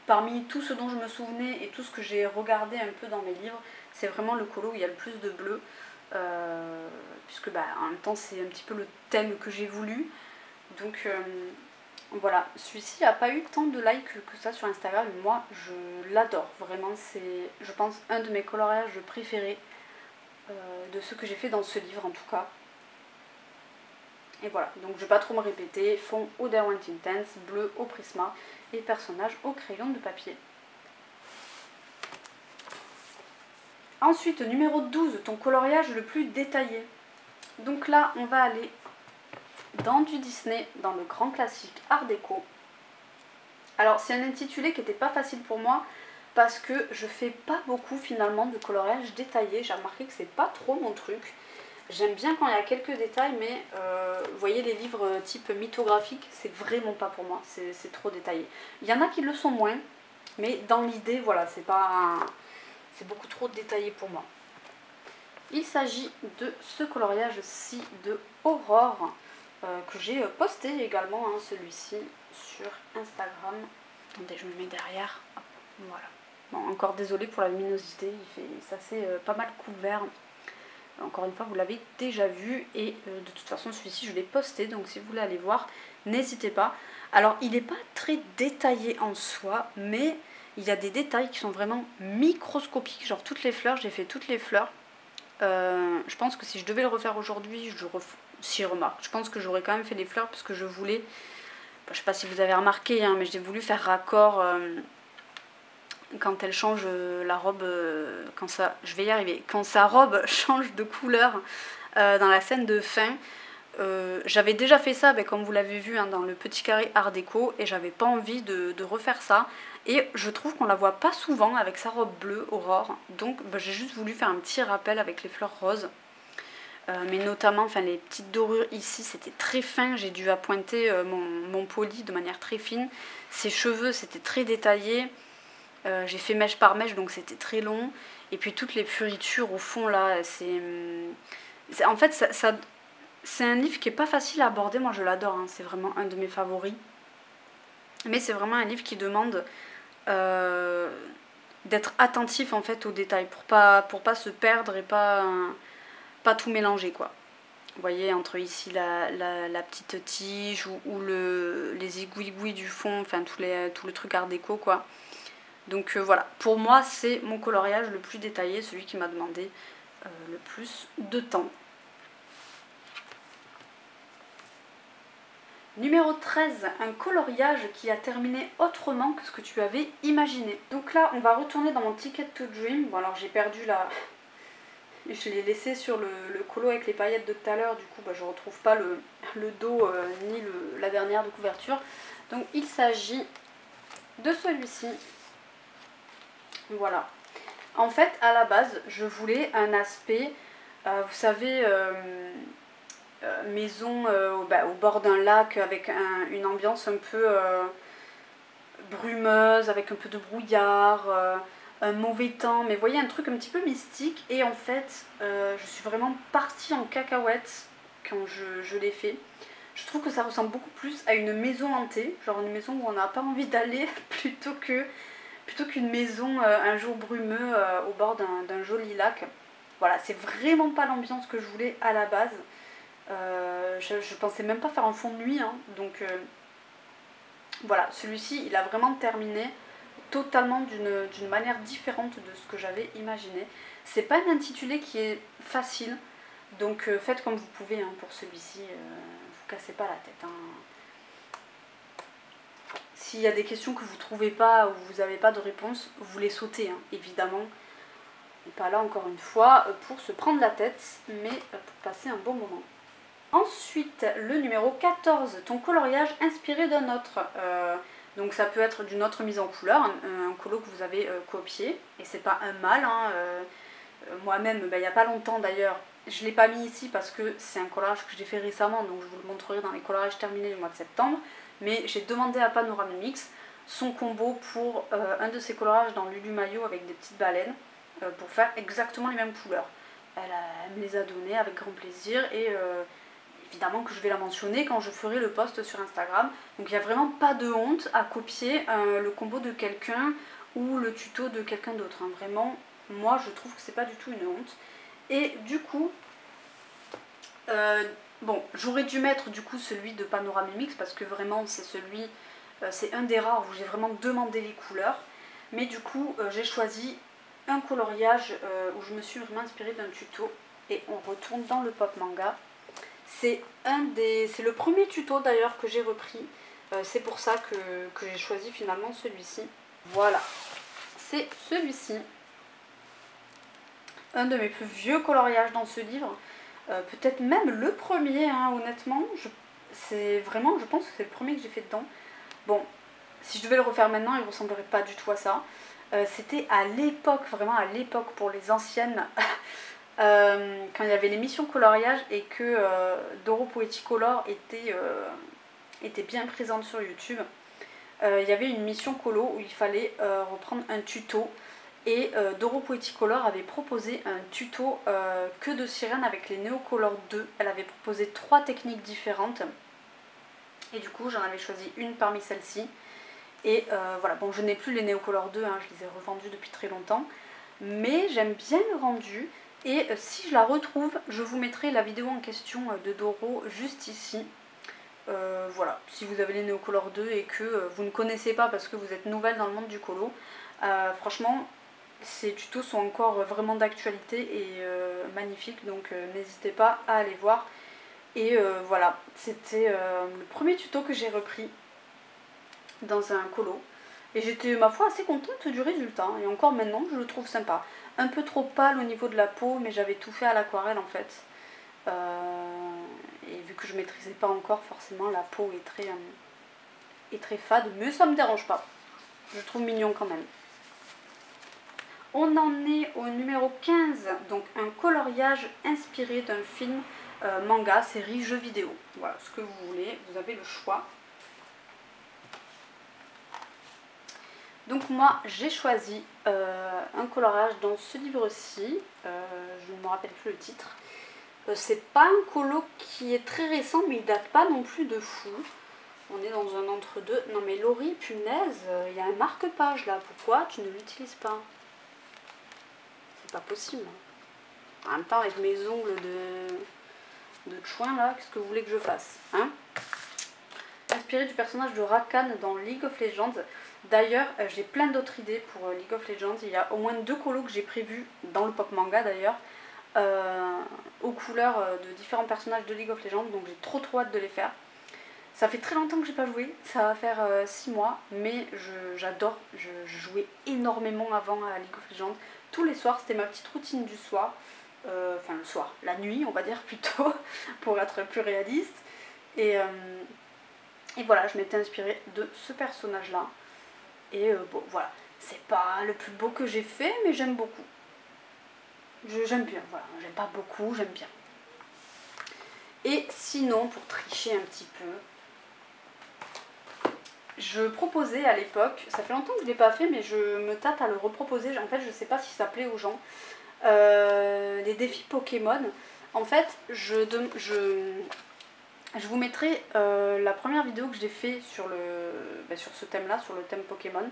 parmi tout ce dont je me souvenais et tout ce que j'ai regardé un peu dans mes livres, c'est vraiment le colo où il y a le plus de bleu. Puisque bah, en même temps c'est un petit peu le thème que j'ai voulu. Donc voilà, celui-ci n'a pas eu tant de likes que ça sur Instagram, mais moi je l'adore, vraiment c'est je pense un de mes coloriages préférés de ceux que j'ai fait dans ce livre en tout cas. Et voilà, donc je ne vais pas trop me répéter, fond au Derwent Intense, bleu au Prisma et personnage au crayon de papier. Ensuite, numéro 12, ton coloriage le plus détaillé. Donc là, on va aller dans du Disney, dans le grand classique Art Déco. Alors c'est un intitulé qui n'était pas facile pour moi parce que je fais pas beaucoup finalement de coloriage détaillé. J'ai remarqué que c'est pas trop mon truc. J'aime bien quand il y a quelques détails, mais vous voyez les livres type mythographique, c'est vraiment pas pour moi, c'est trop détaillé. Il y en a qui le sont moins, mais dans l'idée, voilà, c'est beaucoup trop détaillé pour moi. Il s'agit de ce coloriage-ci de Aurore, que j'ai posté également, hein, celui-ci, sur Instagram. Attendez, je me mets derrière. Hop, voilà. Bon, encore désolé pour la luminosité, ça s'est pas mal couvert. Encore une fois, vous l'avez déjà vu et de toute façon, celui-ci, je l'ai posté. Donc si vous voulez aller voir, n'hésitez pas. Alors, il n'est pas très détaillé en soi, mais il y a des détails qui sont vraiment microscopiques. Genre toutes les fleurs, j'ai fait toutes les fleurs. Je pense que si je devais le refaire aujourd'hui, si remarque, je pense que j'aurais quand même fait les fleurs parce que je voulais, je sais pas si vous avez remarqué, hein, mais j'ai voulu faire raccord quand elle change la robe, je vais y arriver, quand sa robe change de couleur dans la scène de fin. J'avais déjà fait ça, comme vous l'avez vu, hein, dans le petit carré Art Déco, et j'avais pas envie de refaire ça. Et je trouve qu'on la voit pas souvent avec sa robe bleue, Aurore. Donc j'ai juste voulu faire un petit rappel avec les fleurs roses. Mais notamment, enfin, les petites dorures ici, c'était très fin. J'ai dû appointer mon poli de manière très fine. Ses cheveux, c'était très détaillé. J'ai fait mèche par mèche, donc c'était très long. Et puis toutes les fioritures au fond, là, en fait, c'est un livre qui est pas facile à aborder. Moi, je l'adore, hein. C'est vraiment un de mes favoris. Mais c'est vraiment un livre qui demande d'être attentif en fait aux détails pour pas se perdre et pas tout mélanger, quoi. Vous voyez, entre ici la petite tige ou les égouis du fond, enfin tout le truc Art Déco, quoi. Donc voilà, pour moi c'est mon coloriage le plus détaillé, celui qui m'a demandé le plus de temps. Numéro 13, un coloriage qui a terminé autrement que ce que tu avais imaginé. Donc là, on va retourner dans mon Ticket to Dream. Bon, alors j'ai perdu la... Je l'ai laissé sur le colo avec les paillettes de tout à l'heure. Du coup, je ne retrouve pas le dos ni la dernière de couverture. Donc il s'agit de celui-ci. Voilà. En fait, à la base, je voulais un aspect, vous savez... maison au bord d'un lac avec une ambiance un peu brumeuse, avec un peu de brouillard, un mauvais temps, mais vous voyez, un truc un petit peu mystique. Et en fait, je suis vraiment partie en cacahuète quand je l'ai fait. Je trouve que ça ressemble beaucoup plus à une maison hantée, genre une maison où on n'a pas envie d'aller plutôt qu'une maison un jour brumeux au bord d'un joli lac. Voilà, c'est vraiment pas l'ambiance que je voulais à la base. Je pensais même pas faire un fond de nuit, hein, donc voilà, celui-ci il a vraiment terminé totalement d'une manière différente de ce que j'avais imaginé. C'est pas un intitulé qui est facile, donc faites comme vous pouvez, hein, pour celui-ci, vous cassez pas la tête, hein. S'il y a des questions que vous ne trouvez pas ou vous n'avez pas de réponse, vous les sautez, hein, évidemment. On n'est pas là encore une fois pour se prendre la tête, mais pour passer un bon moment. Ensuite, le numéro 14, ton coloriage inspiré d'un autre. Donc ça peut être d'une autre mise en couleur, un colo que vous avez copié, et c'est pas un mal. Hein, moi-même, il n'y a pas longtemps d'ailleurs, je ne l'ai pas mis ici parce que c'est un coloriage que j'ai fait récemment, donc je vous le montrerai dans les coloriages terminés du mois de septembre. Mais j'ai demandé à Panoramimix son combo pour un de ses coloriages dans Lulu Maillot avec des petites baleines, pour faire exactement les mêmes couleurs. Elle me les a données avec grand plaisir et évidemment que je vais la mentionner quand je ferai le post sur Instagram. Donc il n'y a vraiment pas de honte à copier le combo de quelqu'un ou le tuto de quelqu'un d'autre. Hein. Vraiment, moi je trouve que c'est pas du tout une honte. Et du coup, bon, j'aurais dû mettre du coup celui de Panoramimix parce que vraiment c'est un des rares où j'ai vraiment demandé les couleurs. Mais du coup, j'ai choisi un coloriage où je me suis vraiment inspirée d'un tuto. Et on retourne dans le pop manga. C'est le premier tuto d'ailleurs que j'ai repris. C'est pour ça que j'ai choisi finalement celui-ci. Voilà, c'est celui-ci. Un de mes plus vieux coloriages dans ce livre. Peut-être même le premier, hein, honnêtement. Je pense que c'est le premier que j'ai fait dedans. Bon, si je devais le refaire maintenant, il ne ressemblerait pas du tout à ça. C'était à l'époque, vraiment à l'époque pour les anciennes, quand il y avait l'émission coloriage et que Doro Poeticolor était bien présente sur YouTube. Il y avait une mission colo où il fallait reprendre un tuto. Et Doro Poeticolor avait proposé un tuto que de sirène avec les Neocolor 2. Elle avait proposé 3 techniques différentes. Et du coup, j'en avais choisi une parmi celles-ci. Et voilà, bon, je n'ai plus les Neocolor 2, hein, je les ai revendus depuis très longtemps. Mais j'aime bien le rendu. Et si je la retrouve, je vous mettrai la vidéo en question de Doro juste ici. Voilà, si vous avez les Neocolor 2 et que vous ne connaissez pas parce que vous êtes nouvelle dans le monde du colo, franchement, ces tutos sont encore vraiment d'actualité et magnifiques, donc n'hésitez pas à aller voir. Et voilà, c'était le premier tuto que j'ai repris dans un colo. Et j'étais, ma foi, assez contente du résultat. Et encore maintenant, je le trouve sympa. Un peu trop pâle au niveau de la peau, mais j'avais tout fait à l'aquarelle en fait. Et vu que je maîtrisais pas encore, forcément la peau est très fade, mais ça me dérange pas. Je trouve mignon quand même. On en est au numéro 15, donc un coloriage inspiré d'un film manga, série, jeu vidéo. Voilà, ce que vous voulez, vous avez le choix. Donc moi j'ai choisi un coloriage dans ce livre-ci, je ne me rappelle plus le titre. C'est pas un colo qui est très récent, mais il date pas non plus de fou. On est dans un entre-deux. Non mais Laurie, punaise, il y a un marque-page là, pourquoi tu ne l'utilises pas? C'est pas possible. En même temps, avec mes ongles de chouin là, qu'est-ce que vous voulez que je fasse, hein? Inspiré du personnage de Rakan dans League of Legends. D'ailleurs, j'ai plein d'autres idées pour League of Legends. Il y a au moins 2 colos que j'ai prévus dans le pop manga d'ailleurs, aux couleurs de différents personnages de League of Legends, donc j'ai trop hâte de les faire. Ça fait très longtemps que j'ai pas joué, ça va faire 6 mois, mais j'adore, je jouais énormément avant à League of Legends. Tous les soirs, c'était ma petite routine du soir, enfin le soir, la nuit on va dire plutôt, pour être plus réaliste. Et voilà, je m'étais inspirée de ce personnage là. Et bon voilà, c'est pas le plus beau que j'ai fait, mais j'aime beaucoup. J'aime bien, voilà, j'aime pas beaucoup, j'aime bien. Et sinon, pour tricher un petit peu, je proposais à l'époque, ça fait longtemps que je ne l'ai pas fait, mais je me tâte à le reproposer. En fait, je sais pas si ça plaît aux gens. Les défis Pokémon. En fait, je vous mettrai la première vidéo que j'ai fait sur ce thème-là, sur le thème Pokémon.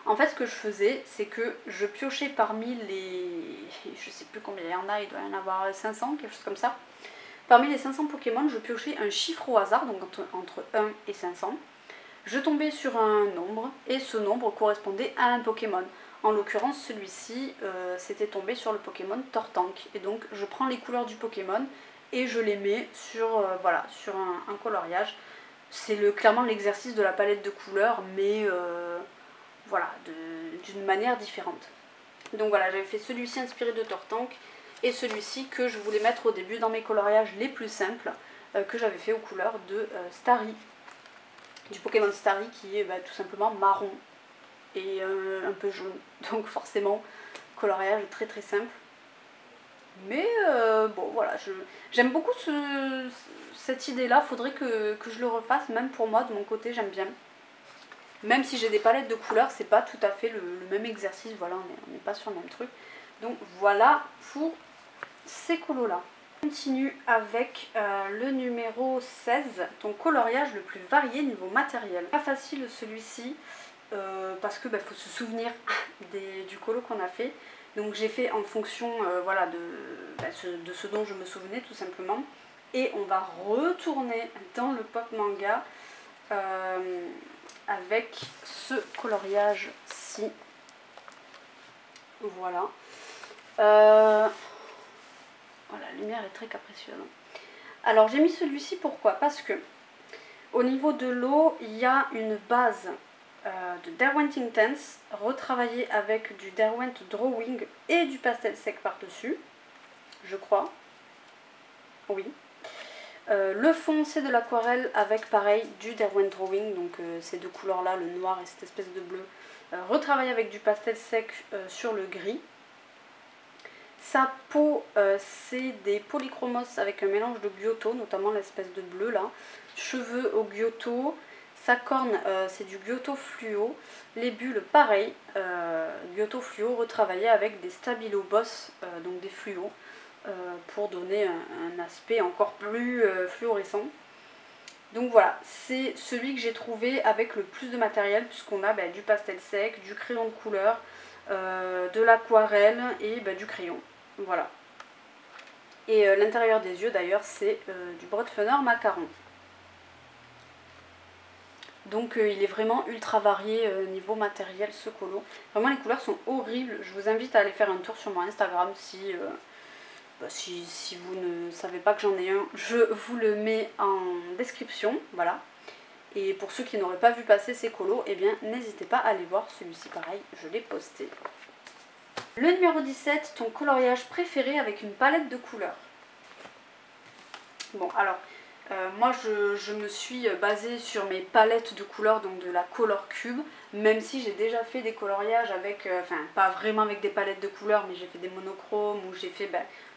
En fait, ce que je faisais, c'est que je piochais parmi les... Je sais plus combien il y en a, il doit y en avoir 500, quelque chose comme ça. Parmi les 500 Pokémon, je piochais un chiffre au hasard, donc entre 1 et 500. Je tombais sur un nombre, et ce nombre correspondait à un Pokémon. En l'occurrence, celui-ci, c'était tombé sur le Pokémon Tortank. Et donc, je prends les couleurs du Pokémon et je les mets sur, voilà, sur un coloriage. c'est clairement l'exercice de la palette de couleurs, mais voilà, d'une manière différente. Donc voilà, j'avais fait celui-ci inspiré de Tortank et celui-ci que je voulais mettre au début dans mes coloriages les plus simples que j'avais fait aux couleurs de Starry, du Pokémon Starry qui est tout simplement marron et un peu jaune. Donc forcément, coloriage très très simple. Mais bon voilà, j'aime beaucoup cette idée-là, faudrait que je le refasse, même pour moi, de mon côté, j'aime bien. Même si j'ai des palettes de couleurs, c'est pas tout à fait le même exercice, voilà, on n'est pas sur le même truc. Donc voilà pour ces colos-là. On continue avec le numéro 16, ton coloriage le plus varié niveau matériel. Pas facile celui-ci, parce que faut se souvenir du colo qu'on a fait. Donc j'ai fait en fonction voilà, de ce dont je me souvenais tout simplement. Et on va retourner dans le pop manga avec ce coloriage-ci. Voilà. Voilà, la lumière est très capricieuse. Alors j'ai mis celui-ci, pourquoi? Parce que au niveau de l'eau, il y a une base de Derwent Intense, retravaillée avec du Derwent Drawing et du pastel sec par-dessus, je crois. Oui. Le fond, c'est de l'aquarelle avec pareil du Derwent Drawing, donc ces deux couleurs là, le noir et cette espèce de bleu, retravaillé avec du pastel sec sur le gris. Sa peau, c'est des polychromos avec un mélange de Gyotto, notamment l'espèce de bleu là. Cheveux au Gyotto. Sa corne, c'est du Gyotto fluo. Les bulles, pareil, Gyotto fluo retravaillé avec des Stabilo Boss, donc des fluos, pour donner un aspect encore plus fluorescent. Donc voilà, c'est celui que j'ai trouvé avec le plus de matériel, puisqu'on a du pastel sec, du crayon de couleur, de l'aquarelle et du crayon. Voilà. Et l'intérieur des yeux d'ailleurs, c'est du Broadfunner Macaron. Donc il est vraiment ultra varié niveau matériel ce colo. Vraiment les couleurs sont horribles. Je vous invite à aller faire un tour sur mon Instagram si vous ne savez pas que j'en ai un. Je vous le mets en description. Voilà. Et pour ceux qui n'auraient pas vu passer ces colos, eh bien n'hésitez pas à aller voir celui-ci pareil, je l'ai posté. Le numéro 17, ton coloriage préféré avec une palette de couleurs. Bon alors... moi je me suis basée sur mes palettes de couleurs, donc de la Color Cube, même si j'ai déjà fait des coloriages avec, enfin pas vraiment avec des palettes de couleurs, mais j'ai fait des monochromes ou j'ai fait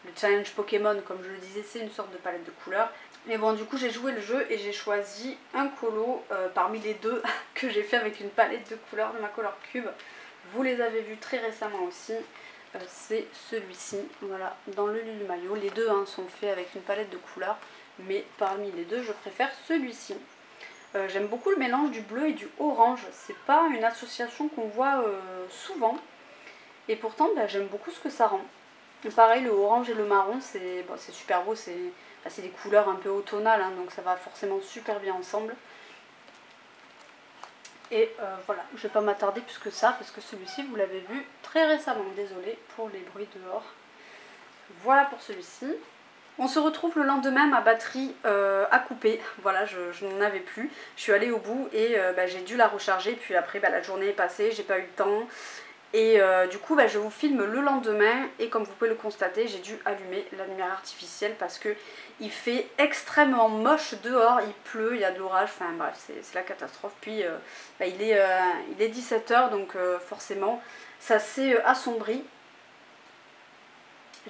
le challenge Pokémon, comme je le disais, c'est une sorte de palette de couleurs. Mais bon, du coup j'ai joué le jeu et j'ai choisi un colo parmi les deux que j'ai fait avec une palette de couleurs de ma Color Cube. Vous les avez vus très récemment aussi. C'est celui-ci, voilà, dans le Lulu Maillot. Les deux sont faits avec une palette de couleurs. Mais parmi les deux, je préfère celui-ci. J'aime beaucoup le mélange du bleu et du orange. C'est pas une association qu'on voit souvent. Et pourtant, j'aime beaucoup ce que ça rend. Et pareil, le orange et le marron, c'est super beau. C'est des couleurs un peu automnales, donc ça va forcément super bien ensemble. Et voilà, je vais pas m'attarder plus que ça, parce que celui-ci, vous l'avez vu très récemment. Désolée pour les bruits dehors. Voilà pour celui-ci. On se retrouve le lendemain, ma batterie a coupé, voilà, je n'en avais plus. Je suis allée au bout et j'ai dû la recharger, puis après la journée est passée, j'ai pas eu le temps. Et du coup je vous filme le lendemain et comme vous pouvez le constater, j'ai dû allumer la lumière artificielle parce que il fait extrêmement moche dehors, il pleut, il y a de l'orage, enfin bref, c'est la catastrophe. Puis il est 17 h, donc forcément ça s'est assombri.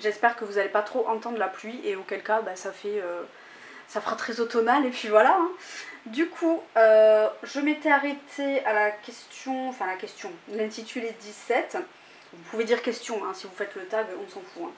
J'espère que vous n'allez pas trop entendre la pluie et auquel cas ça fera très automnal et puis voilà. Du coup, je m'étais arrêtée à la question, l'intitulé 17. Vous pouvez dire question si vous faites le tag, on s'en fout.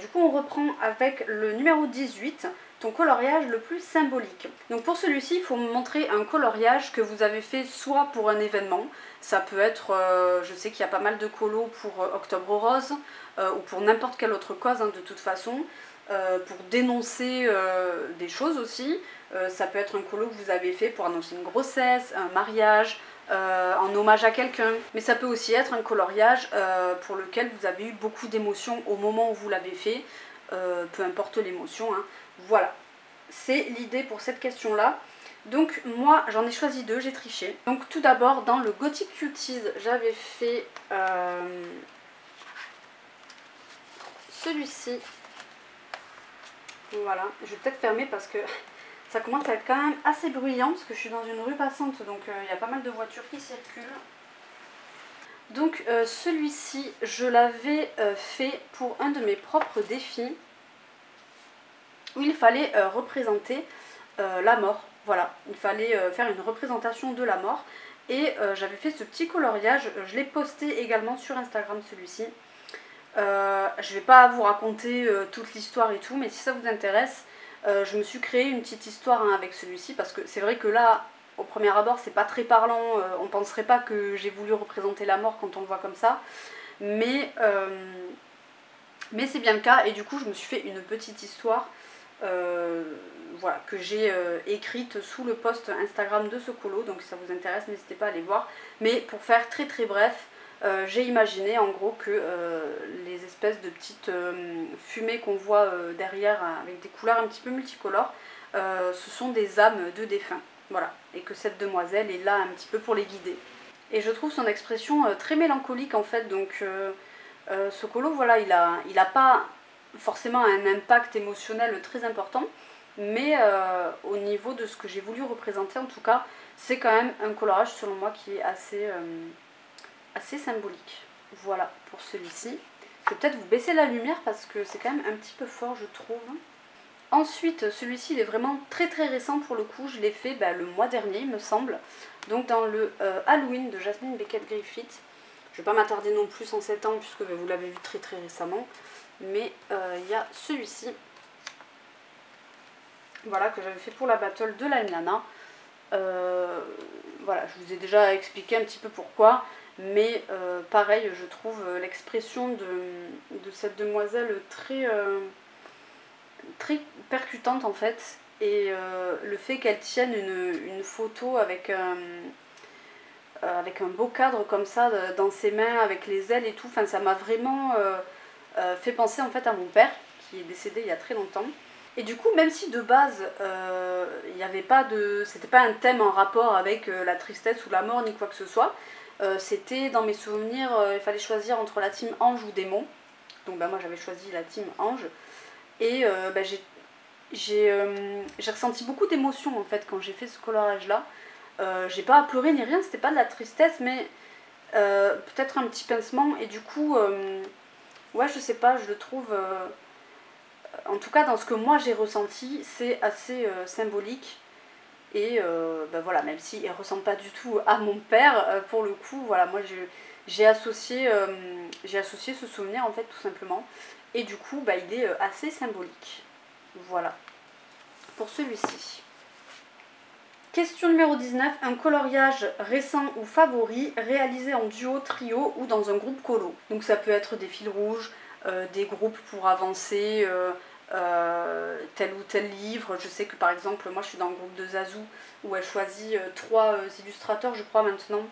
Du coup, on reprend avec le numéro 18, ton coloriage le plus symbolique. Donc pour celui-ci, il faut me montrer un coloriage que vous avez fait soit pour un événement, ça peut être, je sais qu'il y a pas mal de colos pour Octobre Rose, ou pour n'importe quelle autre cause de toute façon, pour dénoncer des choses aussi. Ça peut être un colo que vous avez fait pour annoncer une grossesse, un mariage, en hommage à quelqu'un. Mais ça peut aussi être un coloriage pour lequel vous avez eu beaucoup d'émotions au moment où vous l'avez fait, peu importe l'émotion. Voilà, c'est l'idée pour cette question-là. Donc moi j'en ai choisi 2, j'ai triché. Donc tout d'abord dans le Gothic Cuties j'avais fait celui-ci. Voilà, je vais peut-être fermer parce que ça commence à être quand même assez bruyant parce que je suis dans une rue passante, donc il y a pas mal de voitures qui circulent. Donc celui-ci je l'avais fait pour un de mes propres défis où il fallait représenter la mort. Voilà, il fallait faire une représentation de la mort et j'avais fait ce petit coloriage, je l'ai posté également sur Instagram celui-ci. Je vais pas vous raconter toute l'histoire et tout, mais si ça vous intéresse, je me suis créé une petite histoire avec celui-ci parce que c'est vrai que là, au premier abord, c'est pas très parlant, on penserait pas que j'ai voulu représenter la mort quand on le voit comme ça, mais c'est bien le cas et du coup je me suis fait une petite histoire voilà, que j'ai écrite sous le post Instagram de ce colo, donc si ça vous intéresse n'hésitez pas à aller voir, mais pour faire très très bref, j'ai imaginé en gros que les espèces de petites fumées qu'on voit derrière avec des couleurs un petit peu multicolores, ce sont des âmes de défunts, voilà, et que cette demoiselle est là un petit peu pour les guider. Et je trouve son expression très mélancolique en fait, donc ce colo, voilà, il a pas forcément un impact émotionnel très important, mais au niveau de ce que j'ai voulu représenter en tout cas, c'est quand même un colorage selon moi qui est assez symbolique. Voilà pour celui-ci. Je vais peut-être vous baisser la lumière parce que c'est quand même un petit peu fort je trouve. Ensuite celui-ci il est vraiment très très récent pour le coup, je l'ai fait le mois dernier il me semble, donc dans le Halloween de Jasmine Beckett Griffith. Je ne vais pas m'attarder non plus en 7 ans puisque vous l'avez vu très très récemment, mais il y a celui-ci, voilà, que j'avais fait pour la battle de la Nana. Voilà, je vous ai déjà expliqué un petit peu pourquoi, mais pareil, je trouve l'expression de cette demoiselle très, très percutante en fait, et le fait qu'elle tienne une photo avec un beau cadre comme ça dans ses mains avec les ailes et tout, enfin ça m'a vraiment fait penser en fait à mon père qui est décédé il y a très longtemps. Et du coup, même si de base il n'y avait pas de, c'était pas un thème en rapport avec la tristesse ou la mort ni quoi que ce soit, c'était dans mes souvenirs, il fallait choisir entre la team ange ou démon. Donc moi j'avais choisi la team ange et j'ai ressenti beaucoup d'émotions en fait quand j'ai fait ce colorage là. J'ai pas à pleurer ni rien, c'était pas de la tristesse, mais peut-être un petit pincement, et du coup, ouais, je sais pas, je le trouve, en tout cas dans ce que moi j'ai ressenti, c'est assez symbolique, et voilà, même s'il ne ressemble pas du tout à mon père, pour le coup, voilà, moi j'ai associé ce souvenir en fait, tout simplement, et du coup, il est assez symbolique. Voilà, pour celui-ci. Question numéro 19, un coloriage récent ou favori réalisé en duo, trio ou dans un groupe colo. Donc ça peut être des fils rouges, des groupes pour avancer, tel ou tel livre. Je sais que par exemple moi je suis dans le groupe de Zazou où elle choisit 3 illustrateurs je crois maintenant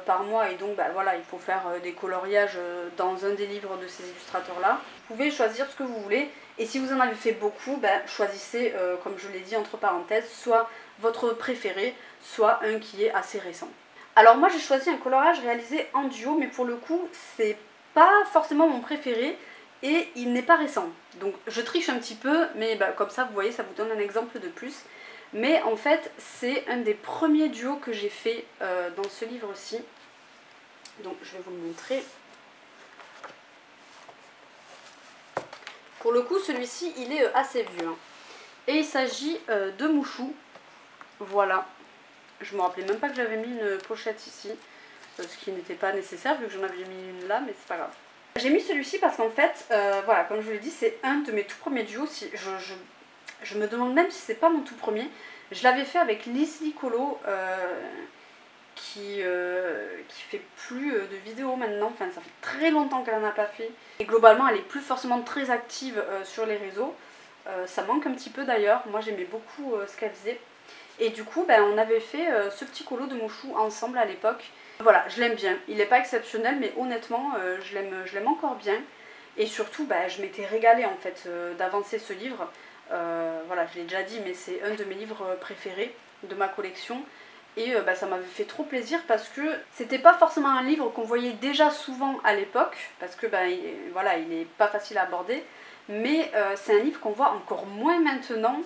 par mois, et donc voilà, il faut faire des coloriages dans un des livres de ces illustrateurs là. Vous pouvez choisir ce que vous voulez, et si vous en avez fait beaucoup, choisissez comme je l'ai dit entre parenthèses, soit votre préféré, soit un qui est assez récent. Alors moi j'ai choisi un coloriage réalisé en duo, mais pour le coup c'est pas forcément mon préféré et il n'est pas récent. Donc je triche un petit peu, mais comme ça vous voyez, ça vous donne un exemple de plus. Mais en fait c'est un des premiers duos que j'ai fait dans ce livre-ci. Donc je vais vous le montrer. Pour le coup celui-ci il est assez vieux, hein. Et il s'agit de Mouchou. Voilà, je me rappelais même pas que j'avais mis une pochette ici, ce qui n'était pas nécessaire vu que j'en avais mis une là, mais c'est pas grave. J'ai mis celui-ci parce qu'en fait, voilà, comme je vous l'ai dit, c'est un de mes tout premiers duos. Je me demande même si c'est pas mon tout premier. Je l'avais fait avec Leslie Colo, qui fait plus de vidéos maintenant, enfin ça fait très longtemps qu'elle en a pas fait. Et globalement, elle est plus forcément très active sur les réseaux. Ça manque un petit peu d'ailleurs, moi j'aimais beaucoup ce qu'elle faisait. Et du coup, on avait fait ce petit colo de Mouchou ensemble à l'époque. Voilà, je l'aime bien. Il n'est pas exceptionnel, mais honnêtement, je l'aime encore bien. Et surtout, je m'étais régalée en fait d'avancer ce livre. Voilà, je l'ai déjà dit, mais c'est un de mes livres préférés de ma collection. Et ça m'avait fait trop plaisir parce que c'était pas forcément un livre qu'on voyait déjà souvent à l'époque, parce que voilà, il n'est pas facile à aborder, mais c'est un livre qu'on voit encore moins maintenant.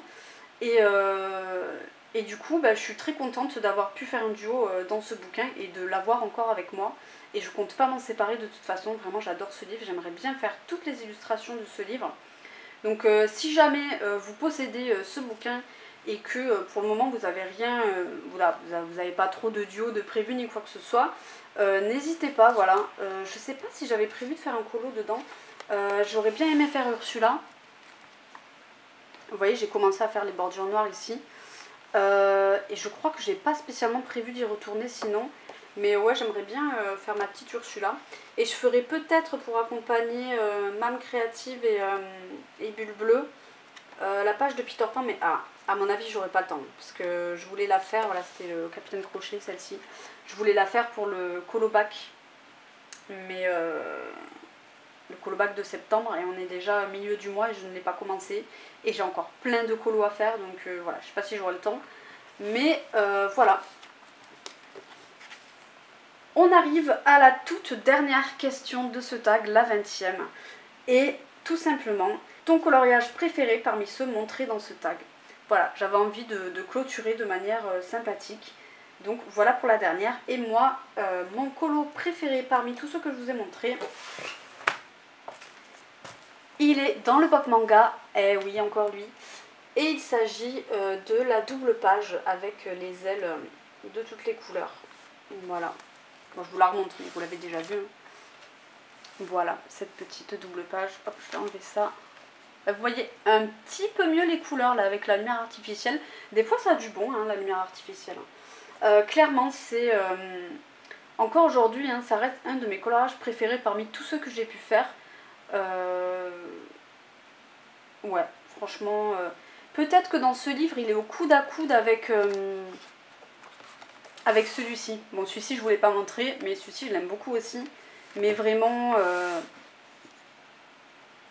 Et du coup, je suis très contente d'avoir pu faire un duo dans ce bouquin et de l'avoir encore avec moi. Et je compte pas m'en séparer de toute façon, vraiment j'adore ce livre, j'aimerais bien faire toutes les illustrations de ce livre. Donc si jamais vous possédez ce bouquin et que pour le moment vous avez rien, voilà, vous n'avez pas trop de duo de prévu ni quoi que ce soit, n'hésitez pas, voilà. Je sais pas si j'avais prévu de faire un colo dedans, j'aurais bien aimé faire Ursula. Vous voyez, j'ai commencé à faire les bordures noires ici. Et je crois que j'ai pas spécialement prévu d'y retourner sinon. Mais ouais, j'aimerais bien faire ma petite Ursula. Et je ferai peut-être pour accompagner Mam Créative et Bulle Bleue la page de Peter Pan. Mais à mon avis, j'aurai pas le temps. Parce que je voulais la faire, voilà, c'était le Capitaine Crochet, celle-ci. Je voulais la faire pour le colo-bac. Mais le colo-bac de septembre. Et on est déjà au milieu du mois et je ne l'ai pas commencé. Et j'ai encore plein de colos à faire. Donc voilà, je sais pas si j'aurai le temps. Mais voilà. On arrive à la toute dernière question de ce tag, la 20e. Et tout simplement, ton coloriage préféré parmi ceux montrés dans ce tag. Voilà, j'avais envie de clôturer de manière sympathique. Donc voilà pour la dernière. Et moi, mon colo préféré parmi tous ceux que je vous ai montrés, il est dans le pop manga. Eh oui, encore lui. Et il s'agit de la double page avec les ailes de toutes les couleurs. Voilà. Bon, je vous la remontre, mais vous l'avez déjà vu. Voilà, cette petite double page. Hop, je vais enlever ça. Vous voyez un petit peu mieux les couleurs là avec la lumière artificielle. Des fois ça a du bon, hein, la lumière artificielle. Clairement, c'est... encore aujourd'hui, hein, ça reste un de mes colorages préférés parmi tous ceux que j'ai pu faire. Ouais, franchement... peut-être que dans ce livre, il est au coude à coude avec celui-ci. Bon, celui-ci, je ne voulais pas montrer, mais celui-ci, je l'aime beaucoup aussi. Mais vraiment,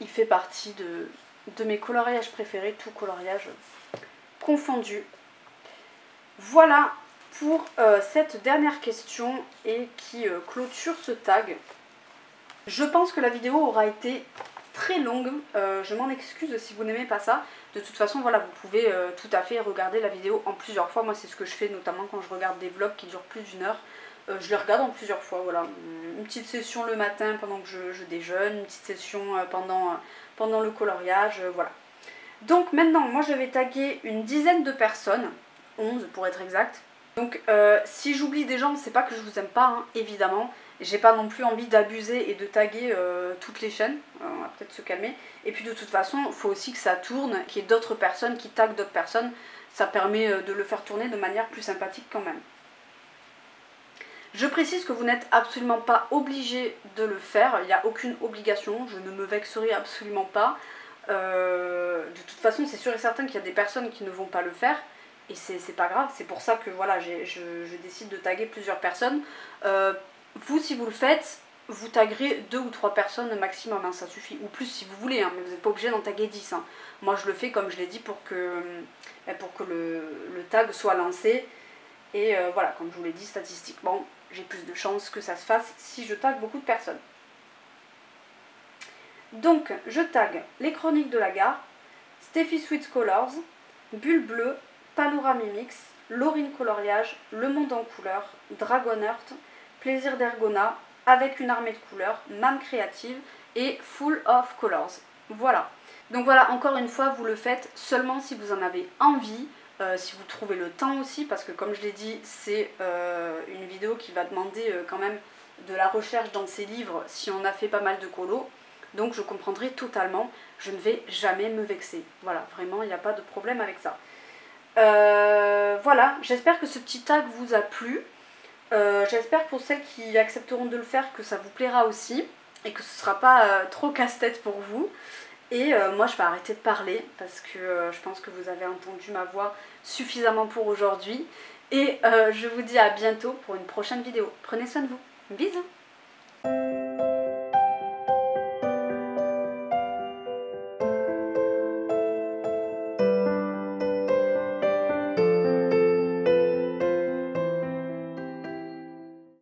il fait partie de mes coloriages préférés, tout coloriage confondu. Voilà pour cette dernière question et qui clôture ce tag. Je pense que la vidéo aura été très longue, je m'en excuse si vous n'aimez pas ça. De toute façon, voilà, vous pouvez tout à fait regarder la vidéo en plusieurs fois. Moi, c'est ce que je fais, notamment quand je regarde des vlogs qui durent plus d'une heure. Je les regarde en plusieurs fois, voilà. Une petite session le matin pendant que je déjeune, une petite session pendant le coloriage, voilà. Donc maintenant, moi, je vais taguer une dizaine de personnes, 11 pour être exact. Donc, si j'oublie des gens, c'est pas que je vous aime pas, hein, évidemment. J'ai pas non plus envie d'abuser et de taguer toutes les chaînes, on va peut-être se calmer. Et puis de toute façon, il faut aussi que ça tourne, qu'il y ait d'autres personnes qui taguent d'autres personnes. Ça permet de le faire tourner de manière plus sympathique quand même. Je précise que vous n'êtes absolument pas obligé de le faire, il n'y a aucune obligation, je ne me vexerai absolument pas. De toute façon, c'est sûr et certain qu'il y a des personnes qui ne vont pas le faire. Et c'est pas grave, c'est pour ça que voilà, je décide de taguer plusieurs personnes. Vous, si vous le faites, vous taguerez 2 ou 3 personnes maximum, hein, ça suffit. Ou plus si vous voulez, hein, mais vous n'êtes pas obligé d'en taguer 10. Hein. Moi, je le fais comme je l'ai dit pour que le tag soit lancé. Et voilà, comme je vous l'ai dit, statistiquement, j'ai plus de chances que ça se fasse si je tague beaucoup de personnes. Donc, je tague les Chroniques de la Gare, Steffi Sweet Colors, Bulle Bleue, Panoramimix, Laurine Coloriage, Le Monde en Couleurs, Dragon Heart, Plaisir d'Ergona, Avec une armée de couleurs, Mam Créative et Full of Colors. Voilà. Donc voilà, encore une fois, vous le faites seulement si vous en avez envie, si vous trouvez le temps aussi, parce que comme je l'ai dit, c'est une vidéo qui va demander quand même de la recherche dans ces livres si on a fait pas mal de colos. Donc je comprendrai totalement, je ne vais jamais me vexer. Voilà, vraiment, il n'y a pas de problème avec ça. Voilà, j'espère que ce petit tag vous a plu. J'espère pour celles qui accepteront de le faire que ça vous plaira aussi et que ce ne sera pas trop casse-tête pour vous. Et moi je vais arrêter de parler parce que je pense que vous avez entendu ma voix suffisamment pour aujourd'hui. Et je vous dis à bientôt pour une prochaine vidéo. Prenez soin de vous. Bisous.